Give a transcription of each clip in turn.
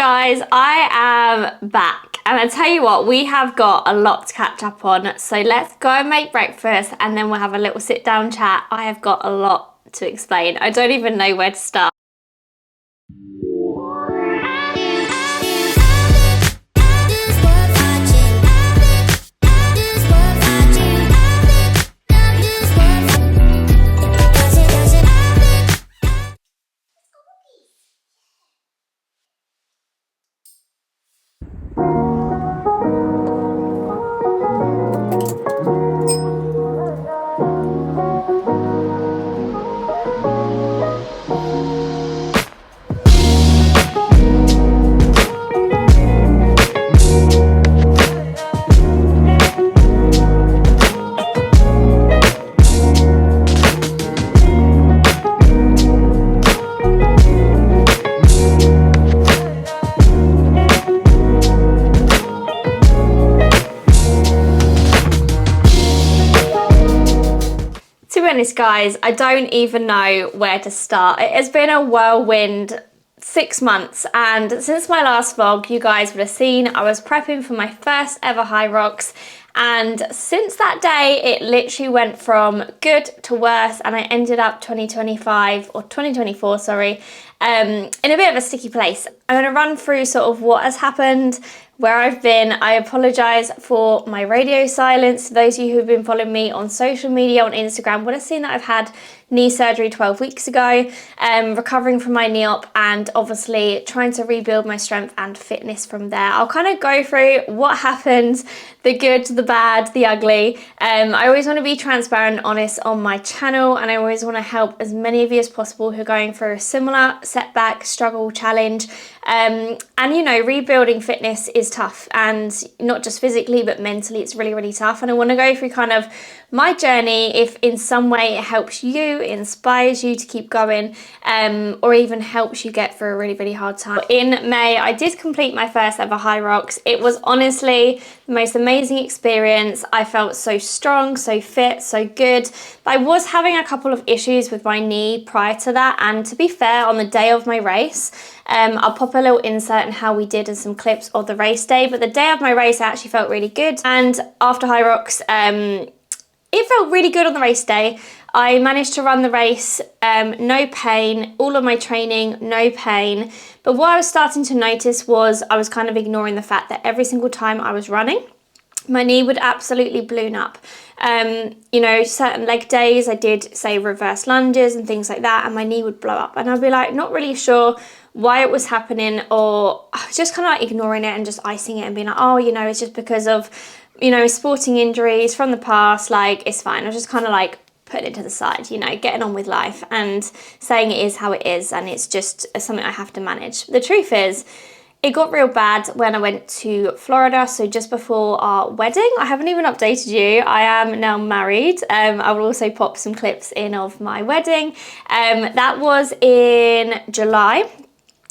guys, I am back and I tell you what, we have got a lot to catch up on, so let's go and make breakfast and then we'll have a little sit down chat. I have got a lot to explain. I don't even know where to start. To be honest guys, I don't even know where to start. It has been a whirlwind 6 months, and since my last vlog you guys would have seen I was prepping for my first ever HYROX, and since that day it literally went from good to worse, and I ended up 2024 sorry, in a bit of a sticky place. I'm going to run through sort of what has happened, where I've been. I apologise for my radio silence. Those of you who've been following me on social media, on Instagram, would have seen that I've had knee surgery 12 weeks ago, recovering from my knee op, and obviously trying to rebuild my strength and fitness from there. I'll kind of go through what happened, the good, the bad, the ugly. I always want to be transparent and honest on my channel, and I always want to help as many of you as possible who are going through a similar setback, struggle, challenge. And you know, rebuilding fitness is tough, and not just physically but mentally it's really, really tough. And I want to go through kind of my journey, if in some way it helps you, inspires you to keep going, or even helps you get through a really, really hard time. In May I did complete my first ever HYROX. It was honestly the most amazing experience. I felt so strong, so fit, so good. I was having a couple of issues with my knee prior to that, and to be fair, on the day of my race, I'll pop a little insert in how we did and some clips of the race day, but the day of my race I actually felt really good. And after HYROX, it felt really good on the race day. I managed to run the race, no pain, all of my training, no pain. But what I was starting to notice was I was kind of ignoring the fact that every single time I was running, my knee would absolutely balloon up. You know, certain leg days I did, say, reverse lunges and things like that, and my knee would blow up. And I'd be like, not really sure why it was happening, or I was just kind of like ignoring it and just icing it and being like, oh, you know, it's just because of, you know, sporting injuries from the past, like, it's fine. I was just kind of like putting it to the side, you know, getting on with life and saying it is how it is, and it's just something I have to manage. The truth is, it got real bad when I went to Florida, so just before our wedding. I haven't even updated you, I am now married. I will also pop some clips in of my wedding. That was in July.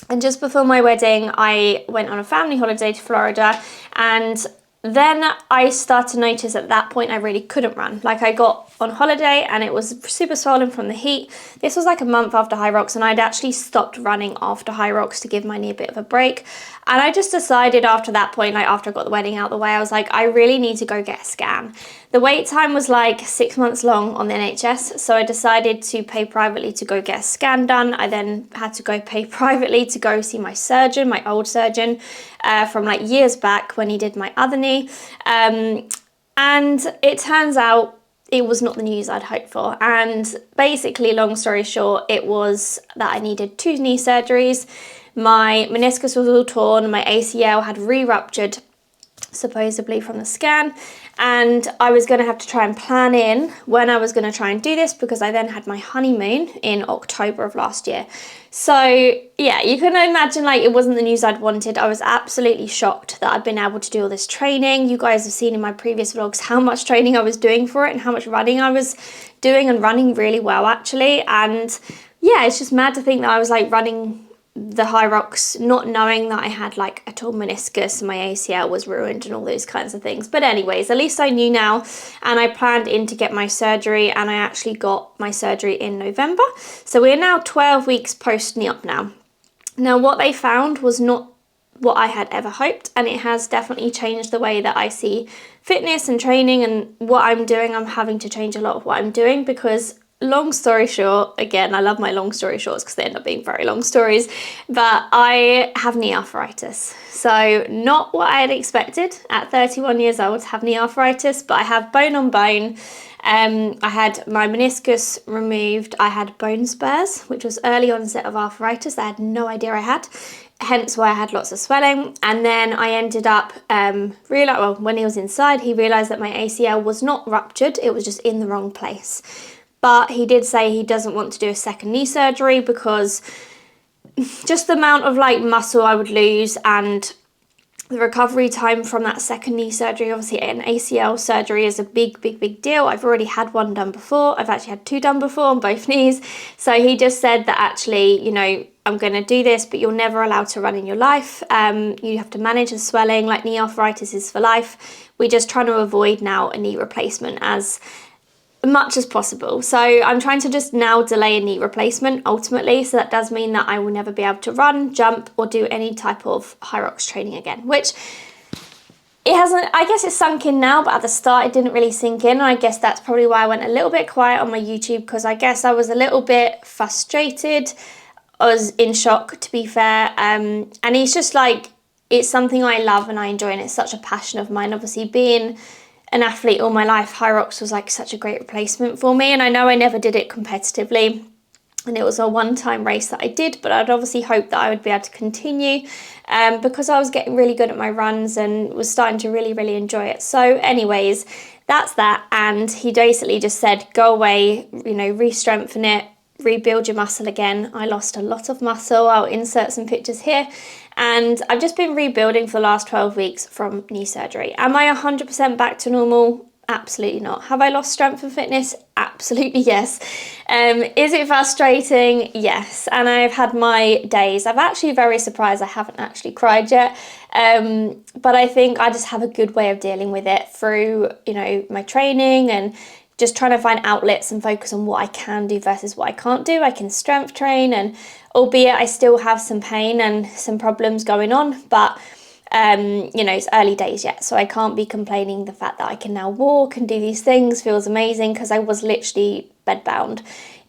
And just before my wedding, I went on a family holiday to Florida, and then I started to notice at that point I really couldn't run. Like, I got on holiday and it was super swollen from the heat. This was like a month after HYROX, and I'd actually stopped running after HYROX to give my knee a bit of a break. And I just decided after that point, like after I got the wedding out of the way, I was like, I really need to go get a scan. The wait time was like 6 months long on the NHS, so I decided to pay privately to go get a scan done. I then had to go pay privately to go see my surgeon, my old surgeon, from like years back when he did my other knee. And it turns out it was not the news I'd hoped for. And basically, long story short, it was that I needed 2 knee surgeries. My meniscus was all torn, my ACL had re-ruptured, supposedly from the scan, and I was going to have to try and plan in when I was going to try and do this, because I then had my honeymoon in October of last year. So yeah, you can imagine, like, it wasn't the news I'd wanted. I was absolutely shocked that I'd been able to do all this training. You guys have seen in my previous vlogs how much training I was doing for it and how much running I was doing, and running really well actually. And yeah, it's just mad to think that I was like running the HYROX not knowing that I had like a torn meniscus and my ACL was ruined and all those kinds of things. But anyways, at least I knew now, and I planned in to get my surgery, and I actually got my surgery in November. So we're now 12 weeks post knee op now. Now what they found was not what I had ever hoped, and it has definitely changed the way that I see fitness and training and what I'm doing. I'm having to change a lot of what I'm doing because, long story short, again, I love my long story shorts because they end up being very long stories, but I have knee arthritis. So not what I had expected at 31 years old to have knee arthritis, but I have bone on bone. I had my meniscus removed. I had bone spurs, which was early onset of arthritis that I had no idea I had, hence why I had lots of swelling. And then I ended up when he was inside, he realised that my ACL was not ruptured, it was just in the wrong place. But he did say he doesn't want to do a second knee surgery because just the amount of like muscle I would lose and the recovery time from that second knee surgery. Obviously an ACL surgery is a big deal. I've already had one done before. I've actually had two done before on both knees. So he just said that actually, you know, I'm going to do this, but you're never allowed to run in your life. You have to manage the swelling, like knee arthritis is for life. We're just trying to avoid now a knee replacement as much as possible. So I'm trying to just now delay a knee replacement ultimately. So that does mean that I will never be able to run, jump, or do any type of HYROX training again, which it hasn't, I guess it's sunk in now, but at the start it didn't really sink in. And I guess that's probably why I went a little bit quiet on my YouTube, because I guess I was a little bit frustrated. I was in shock, to be fair. And it's just like, it's something I love and I enjoy, and it's such a passion of mine. Obviously being an athlete all my life, HYROX was like such a great replacement for me, and I know I never did it competitively and it was a one-time race that I did, but I'd obviously hoped that I would be able to continue because I was getting really good at my runs and was starting to really enjoy it. So anyways, that's that. And he basically just said, go away, you know, re-strengthen it, rebuild your muscle again. I lost a lot of muscle. I'll insert some pictures here. And I've just been rebuilding for the last 12 weeks from knee surgery. Am I 100% back to normal? Absolutely not. Have I lost strength and fitness? Absolutely yes. Is it frustrating? Yes. And I've had my days. I'm actually very surprised I haven't actually cried yet. But I think I just have a good way of dealing with it through, you know, my training and just trying to find outlets and focus on what I can do versus what I can't do. I can strength train, and albeit I still have some pain and some problems going on, but you know, it's early days yet, so I can't be complaining. The fact that I can now walk and do these things feels amazing, because I was literally bedbound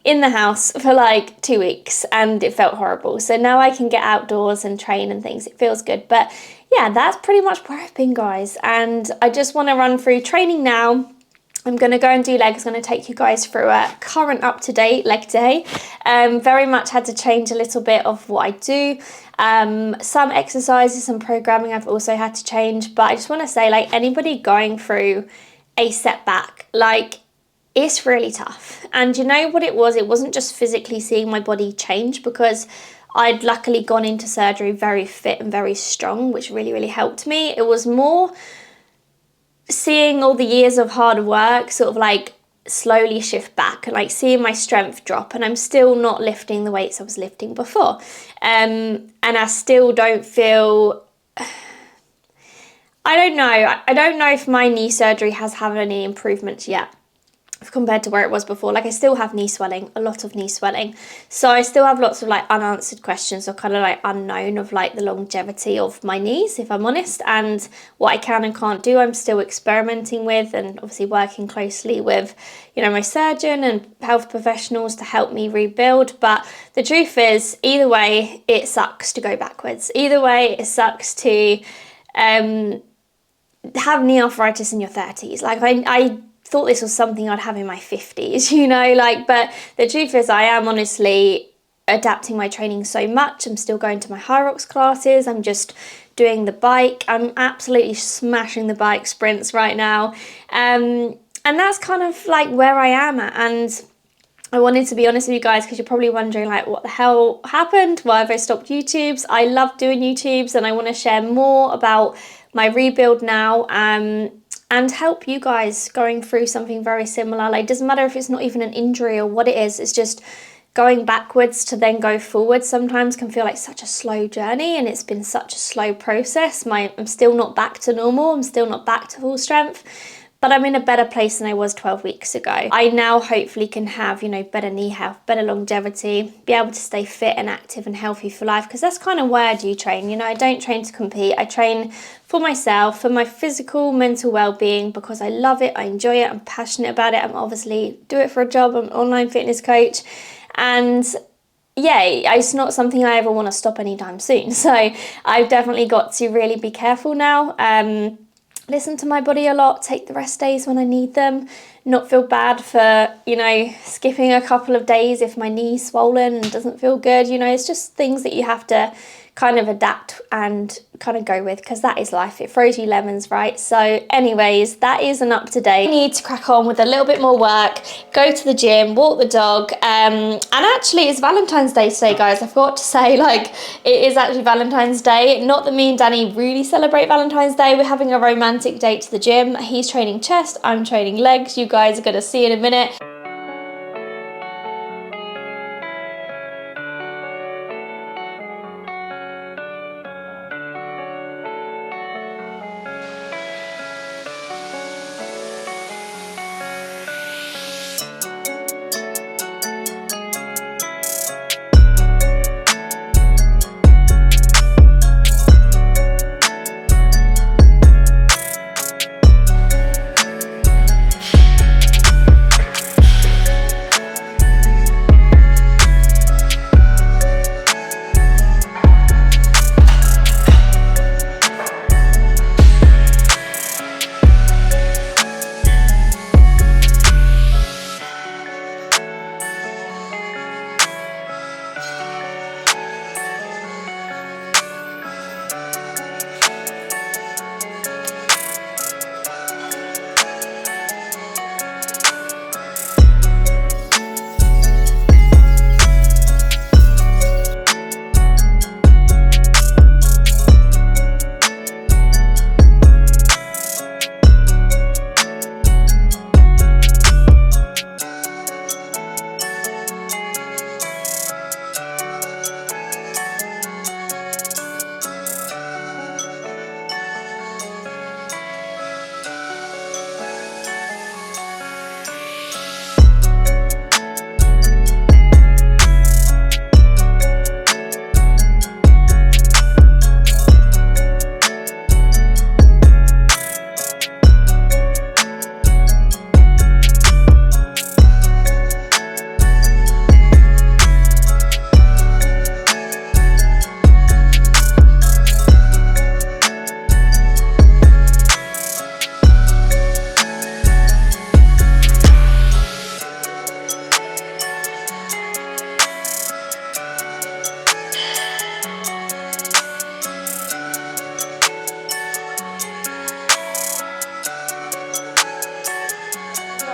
in the house for like 2 weeks and it felt horrible. So now I can get outdoors and train and things. It feels good. But yeah, that's pretty much where I've been, guys. And I just want to run through training now. I'm going to go and do legs. I'm going to take you guys through a current up-to-date leg day. Very much had to change a little bit of what I do. Some exercises, some programming I've also had to change. But I just want to say, like, anybody going through a setback, like, it's really tough. And you know what it was? It wasn't just physically seeing my body change, because I'd luckily gone into surgery very fit and very strong, which really helped me. It was more seeing all the years of hard work sort of like slowly shift back, and like seeing my strength drop, and I'm still not lifting the weights I was lifting before. And I still don't feel, I don't know if my knee surgery has had any improvements yet compared to where it was before. Like, I still have knee swelling, a lot of knee swelling. So I still have lots of like unanswered questions, or kind of like unknown of like the longevity of my knees, if I'm honest, and what I can and can't do. I'm still experimenting with, and obviously working closely with, you know, my surgeon and health professionals to help me rebuild. But the truth is, either way, it sucks to go backwards. Either way, it sucks to have knee arthritis in your 30s. Like, I thought this was something I'd have in my 50s, you know, like, but the truth is I am honestly adapting my training so much. I'm still going to my HYROX classes. I'm just doing the bike. I'm absolutely smashing the bike sprints right now. And that's kind of like where I am at. And I wanted to be honest with you guys, because you're probably wondering like, what the hell happened? Why have I stopped YouTubes? I love doing YouTubes, and I want to share more about my rebuild now. And help you guys going through something very similar. Like, it doesn't matter if it's not even an injury or what it is, it's just going backwards to then go forward sometimes can feel like such a slow journey, and it's been such a slow process. I'm still not back to normal, I'm still not back to full strength, but I'm in a better place than I was 12 weeks ago. I now hopefully can have, you know, better knee health, better longevity, be able to stay fit and active and healthy for life, because that's kind of why I do train. You know, I don't train to compete. I train for myself, for my physical, mental well-being, because I love it, I enjoy it, I'm passionate about it. I'm obviously do it for a job. I'm an online fitness coach, and yeah, it's not something I ever want to stop anytime soon. So I've definitely got to really be careful now. Listen to my body a lot, take the rest days when I need them, not feel bad for, you know, skipping a couple of days if my knee's swollen and doesn't feel good. You know, it's just things that you have to kind of adapt and kind of go with, because that is life. It throws you lemons, right? So anyways, that is an up to date. I need to crack on with a little bit more work, go to the gym, walk the dog, and actually it's Valentine's Day today, guys. I forgot to say, like, it is actually Valentine's Day. Not that me and Danny really celebrate Valentine's Day. We're having a romantic date to the gym. He's training chest, I'm training legs. You guys are gonna see in a minute.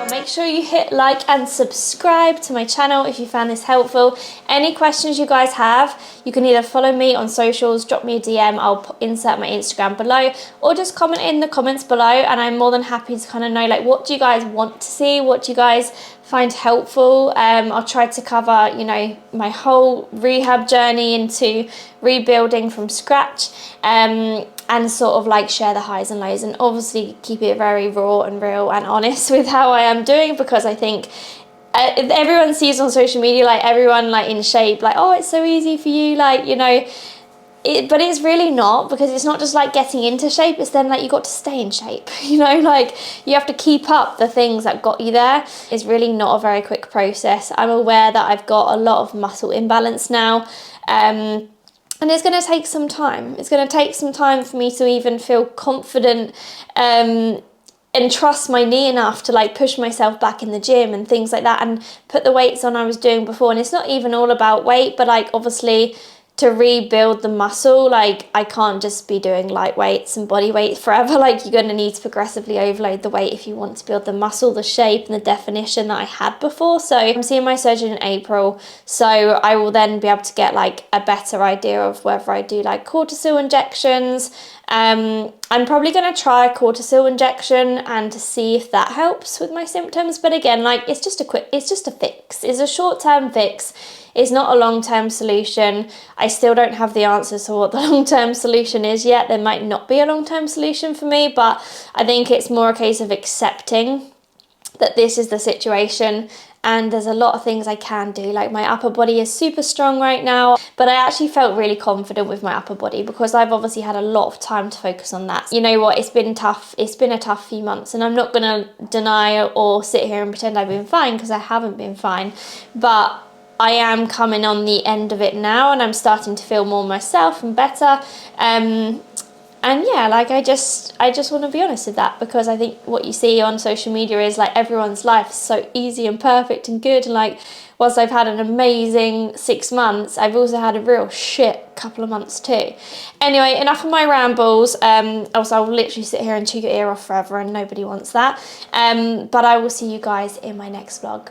Make sure you hit like and subscribe to my channel if you found this helpful. Any questions you guys have, you can either follow me on socials, drop me a DM, I'll insert my Instagram below, or just comment in the comments below, and I'm more than happy to kind of know, like, what do you guys want to see, what do you guys find helpful. I'll try to cover, you know, my whole rehab journey into rebuilding from scratch, and sort of like share the highs and lows, and obviously keep it very raw and real and honest with how I am doing, because I think everyone sees on social media, like, everyone like in shape, like, oh, it's so easy for you, like, you know, but it's really not, because it's not just like getting into shape, it's then like you got to stay in shape, you know, like you have to keep up the things that got you there. It's really not a very quick process. I'm aware that I've got a lot of muscle imbalance now, and it's going to take some time. It's going to take some time for me to even feel confident and trust my knee enough to like push myself back in the gym and things like that, and put the weights on I was doing before. And it's not even all about weight, but like obviously to rebuild the muscle, like I can't just be doing light weights and body weight forever. Like you're going to need to progressively overload the weight if you want to build the muscle, the shape and the definition that I had before. So I'm seeing my surgeon in April, so I will then be able to get like a better idea of whether I do like cortisol injections. I'm probably going to try a cortisol injection and to see if that helps with my symptoms. But again, like, it's just a fix. It's a short-term fix. It's not a long-term solution. I still don't have the answers to what the long-term solution is yet. There might not be a long-term solution for me, but I think it's more a case of accepting that this is the situation, and there's a lot of things I can do. Like, my upper body is super strong right now, but I actually felt really confident with my upper body because I've obviously had a lot of time to focus on that. You know what, it's been tough. It's been a tough few months, and I'm not gonna deny or sit here and pretend I've been fine, because I haven't been fine, but I am coming on the end of it now, and I'm starting to feel more myself and better. And yeah, like, I just want to be honest with that, because I think what you see on social media is like everyone's life is so easy and perfect and good. And like, whilst I've had an amazing 6 months, I've also had a real shit couple of months too. Anyway, enough of my rambles. Also, I'll literally sit here and chew your ear off forever, and nobody wants that. But I will see you guys in my next vlog.